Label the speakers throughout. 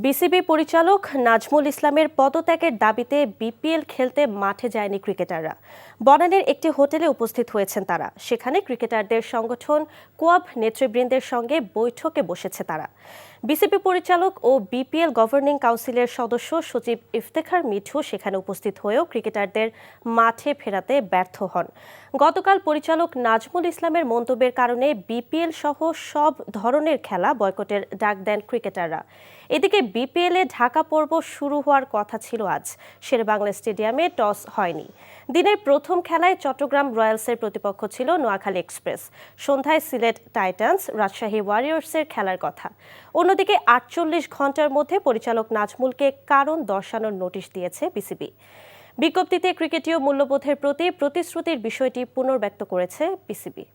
Speaker 1: BCB পরিচালক নাজমুল ইসলামের পদত্যাগের দাবিতে বিপিএল খেলতে মাঠে যায়নি ক্রিকেটাররা। বনানীর একটি হোটেলে উপস্থিত হয়েছেন তারা। সেখানে ক্রিকেটারদের সংগঠন কোয়াব নেতৃবৃন্দের সঙ্গে বৈঠকে বসেছে তারা। বিসিবি পরিচালক ও বিপিএল গভর্নিং কাউন্সিলের সদস্য সচিব ইফতেখার মিঠু সেখানে উপস্থিত হয়েও ক্রিকেটারদের মাঠে ফেরাতে ব্যর্থ হন। গতকাল পরিচালক নাজমুল ইসলামের মন্তব্যের কারণে বিপিএল সহ সব ধরনের খেলা বয়কটের ডাক দেন ক্রিকেটাররা। এদিকে বিপিএলে ঢাকা পর্ব শুরু হওয়ার কথা ছিল আজ। শেরেবাংলা স্টেডিয়ামে টস হয়নি। দিনের প্রথম খেলায় চট্টগ্রাম রয়্যালসের প্রতিপক্ষ ছিল নোয়াখালী এক্সপ্রেস। সন্ধ্যায় সিলেট টাইটান্স রাজশাহী ওয়ারিয়র্সের খেলার কথা। অন্যদিকে ৪৮ ঘন্টার মধ্যে পরিচালক নাজমুলকে কারণ দর্শানোর নোটিশ দিয়েছে বিসিবি। বিজ্ঞপ্তিতে ক্রিকেটীয় মূল্যবোধের প্রতি প্রতিশ্রুতির বিষয়টি পুনর্ব্যক্ত করেছে বিসিবি।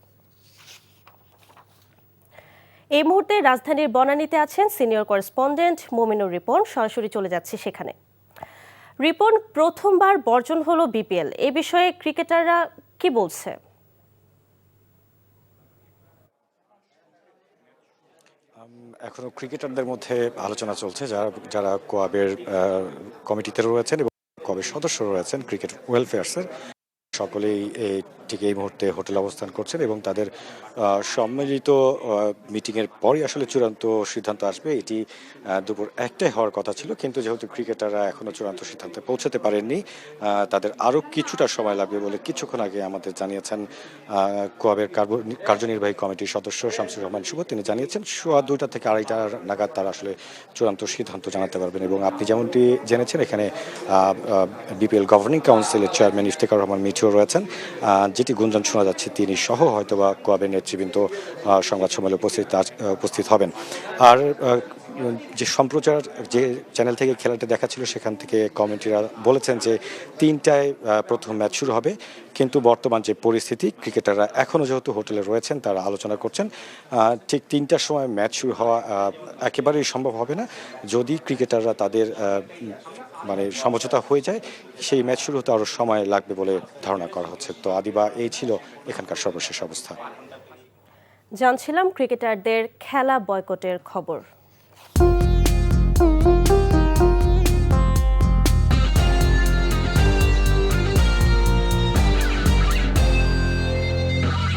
Speaker 1: এই মুহূর্তে রাজধানীর বনানীতে আছেন সিনিয়র করেসপন্ডেন্ট মোমিনুর রিপন। সরাসরি চলে যাচ্ছে সেখানে। রিপন, প্রথমবার বর্জন হলো বিপিএল, এ বিষয়ে ক্রিকেটাররা কি বলছে?
Speaker 2: এখনো ক্রিকেটারদের মধ্যে আলোচনা চলছে, যারা কোয়াবের কমিটিতে রয়েছেন এবং কোয়াবের সদস্য রয়েছেন ক্রিকেট ওয়েলফেয়ার্সের, সকলেই ঠিক এই মুহূর্তে হোটেলে অবস্থান করছেন এবং তাদের সম্মিলিত মিটিংয়ের পরই আসলে চূড়ান্ত সিদ্ধান্ত আসবে। এটি দুপুর ১টায় হওয়ার কথা ছিল, কিন্তু যেহেতু ক্রিকেটাররা এখনও চূড়ান্ত সিদ্ধান্তে পৌঁছাতে পারেননি, তাদের আরও কিছুটা সময় লাগবে বলে কিছুক্ষণ আগে আমাদের জানিয়েছেন কোয়াবের কার্যনির্বাহী কমিটির সদস্য শামসুর রহমান শুভ। তিনি জানিয়েছেন ২টা থেকে ২:৩০ নাগাদ তারা আসলে চূড়ান্ত সিদ্ধান্ত জানাতে পারবেন। এবং আপনি যেমনটি জেনেছেন, এখানে বিপিএল গভর্নিং কাউন্সিলের চেয়ারম্যান ইফতেখার রহমান মিঠু রয়েছেন। যেটি গুঞ্জন শোনা যাচ্ছে তিনি সহ হয়তোবা কোয়াবের নেতৃবৃন্দ সংবাদ সম্মেলনে উপস্থিত হবেন। আর যে সম্প্রচার যে চ্যানেল থেকে খেলাটা দেখাচ্ছিল, সেখান থেকে কমেন্ট্রিরা বলেছেন যে ৩টায় প্রথম ম্যাচ শুরু হবে, কিন্তু বর্তমান যে পরিস্থিতি, ক্রিকেটাররা এখনও যেহেতু হোটেলে রয়েছেন, তারা আলোচনা করছেন ঠিক ৩টার সময় ম্যাচ শুরু হওয়া একেবারেই সম্ভব হবে না। যদি ক্রিকেটাররা তাদের সমঝোতা হয়ে যায়, সেই ম্যাচ শুরু হতে আরও সময় লাগবে বলে ধারণা করা হচ্ছে। তো আদিবা, এই ছিল এখানকার সর্বশেষ অবস্থা।
Speaker 1: জানছিলাম ক্রিকেটারদের খেলা বয়কটের খবর।